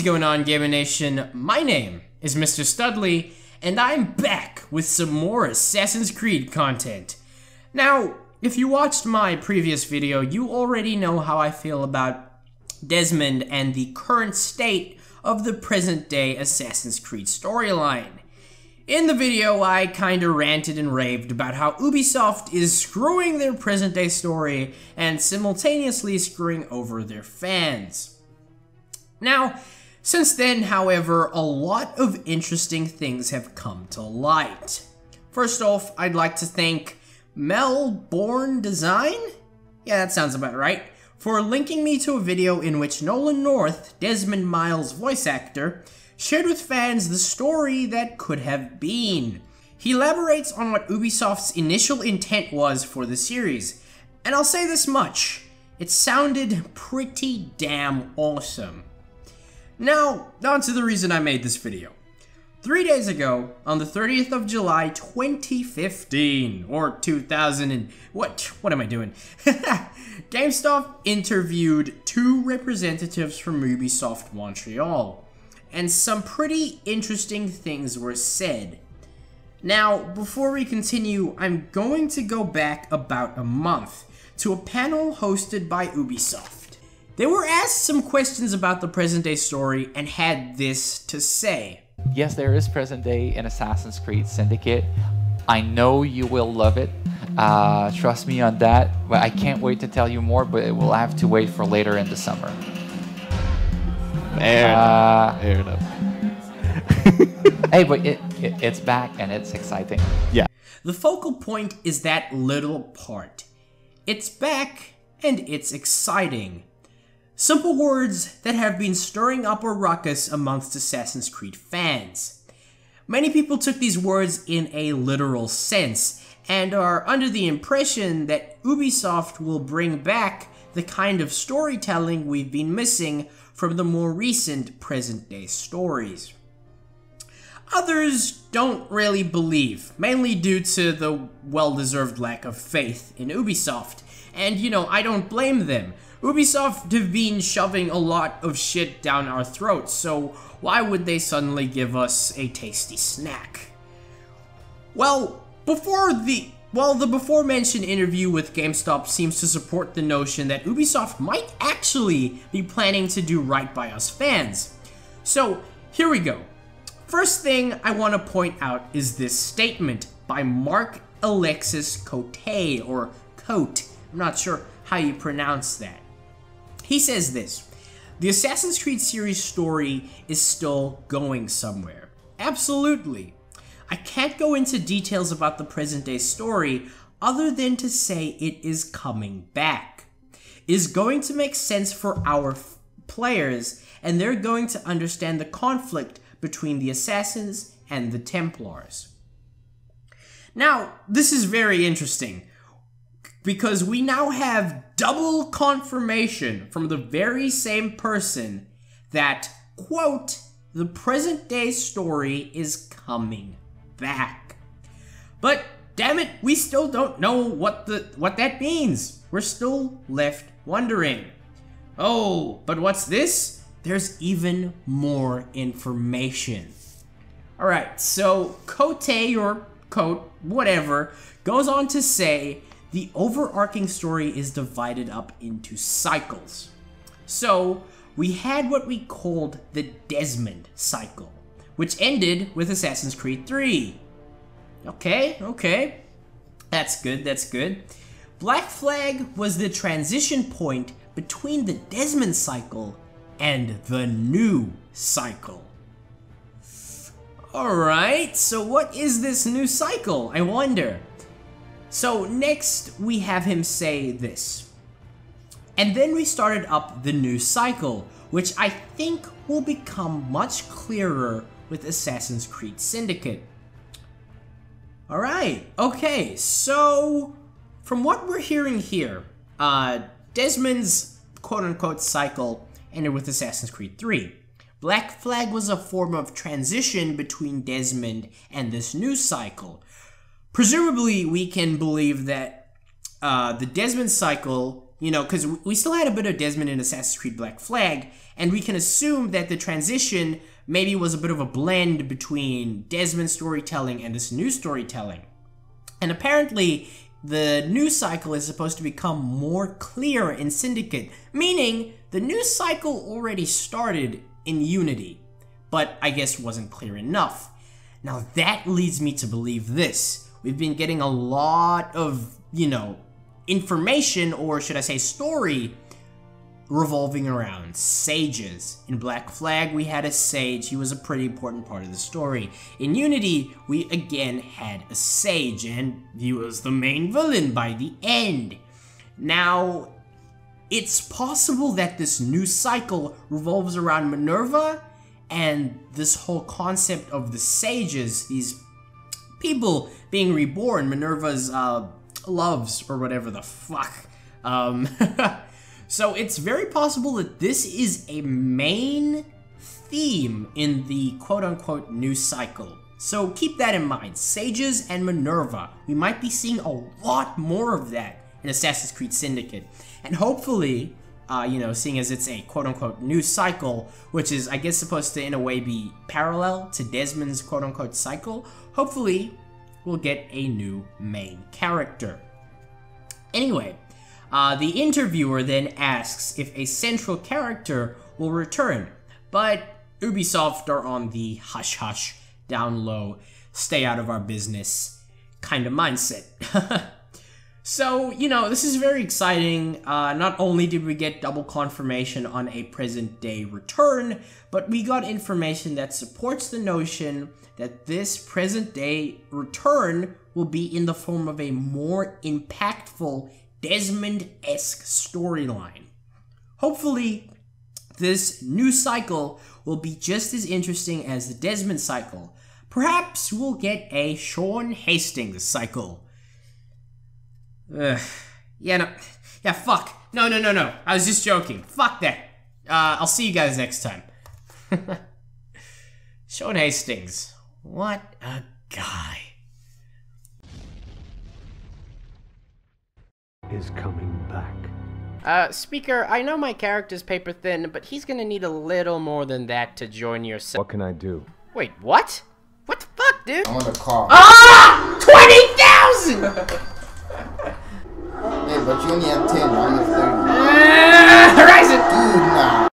What is going on, Gaming Nation? My name is Mr. Studley, and I'm back with some more Assassin's Creed content. Now, if you watched my previous video, you already know how I feel about Desmond and the current state of the present-day Assassin's Creed storyline. In the video, I kinda ranted and raved about how Ubisoft is screwing their present-day story and simultaneously screwing over their fans. Now, since then, however, a lot of interesting things have come to light. First off, I'd like to thank Melbourne Design? Yeah, that sounds about right. For linking me to a video in which Nolan North, Desmond Miles' voice actor, shared with fans the story that could have been. He elaborates on what Ubisoft's initial intent was for the series, and I'll say this much, it sounded pretty damn awesome. Now, on to the reason I made this video. 3 days ago, on the 30th of July 2015, or 2000 and... what am I doing? GameStop interviewed 2 representatives from Ubisoft Montreal, and some pretty interesting things were said. Now, before we continue, I'm going to go back about a month to a panel hosted by Ubisoft. They were asked some questions about the present-day story and had this to say. Yes, there is present day in Assassin's Creed Syndicate. I know you will love it. Trust me on that. But I can't wait to tell you more, but it will have to wait for later in the summer. Fair enough. Hey, but it's back and it's exciting. Yeah. The focal point is that little part. It's back and it's exciting. Simple words that have been stirring up a ruckus amongst Assassin's Creed fans. Many people took these words in a literal sense, and are under the impression that Ubisoft will bring back the kind of storytelling we've been missing from the more recent present-day stories. Others don't really believe, mainly due to the well-deserved lack of faith in Ubisoft, and I don't blame them. Ubisoft have been shoving a lot of shit down our throats, so why would they suddenly give us a tasty snack? Well, the before-mentioned interview with GameStop seems to support the notion that Ubisoft might actually be planning to do right by us fans. So, here we go. First thing I want to point out is this statement by Mark Alexis Cote, or Cote, I'm not sure how you pronounce that. He says this: the Assassin's Creed series story is still going somewhere. Absolutely. I can't go into details about the present day story other than to say it is coming back. It is going to make sense for our players, and they're going to understand the conflict between the Assassins and the Templars. Now, this is very interesting, because we now have double confirmation from the very same person that, quote, the present day story is coming back. But damn it, we still don't know what that means. We're still left wondering. Oh, but what's this? There's even more information. Alright, so Cote, or Cote, whatever, goes on to say the overarching story is divided up into cycles. So, we had what we called the Desmond cycle, which ended with Assassin's Creed 3. Okay. That's good. Black Flag was the transition point between the Desmond cycle and the new cycle. Alright, so what is this new cycle, I wonder? So next, we have him say this. And then we started up the new cycle, which I think will become much clearer with Assassin's Creed Syndicate. Alright, okay, so from what we're hearing here, Desmond's quote-unquote cycle ended with Assassin's Creed 3. Black Flag was a form of transition between Desmond and this new cycle. Presumably, we can believe that the Desmond cycle You know, because we still had a bit of Desmond in Assassin's Creed Black Flag, and we can assume that the transition maybe was a bit of a blend between Desmond's storytelling and this new storytelling. And apparently, the news cycle is supposed to become more clear in Syndicate, meaning the news cycle already started in Unity, but I guess wasn't clear enough. Now that leads me to believe this. We've been getting a lot of, you know, information, or should I say story, revolving around sages. In Black Flag, we had a sage. He was a pretty important part of the story. In Unity, we again had a sage, and he was the main villain by the end. Now, it's possible that this new cycle revolves around Minerva, and this whole concept of the sages, these people being reborn, Minerva's loves, or whatever the fuck. So it's very possible that this is a main theme in the quote-unquote new cycle. So keep that in mind. Sages and Minerva. We might be seeing a lot more of that in Assassin's Creed Syndicate. And hopefully, you know, seeing as it's a quote-unquote new cycle, which is, I guess, supposed to in a way be parallel to Desmond's quote-unquote cycle, hopefully we'll get a new main character. Anyway, the interviewer then asks if a central character will return, but Ubisoft are on the hush-hush, down low, stay out of our business kind of mindset. So, you know, this is very exciting. Not only did we get double confirmation on a present-day return, but we got information that supports the notion that this present-day return will be in the form of a more impactful Desmond-esque storyline. Hopefully, this new cycle will be just as interesting as the Desmond cycle. Perhaps we'll get a Sean Hastings cycle. Yeah, fuck. No. I was just joking. Fuck that. I'll see you guys next time. Sean Hastings. What a guy. Is coming back. Speaker, I know my character's paper thin, but he's gonna need a little more than that to join your What can I do? Wait, what? What the fuck, dude? I want a car. Ah! 20,000! Hey, but you only have 10, now you have 30. Horizon! Dude, nah.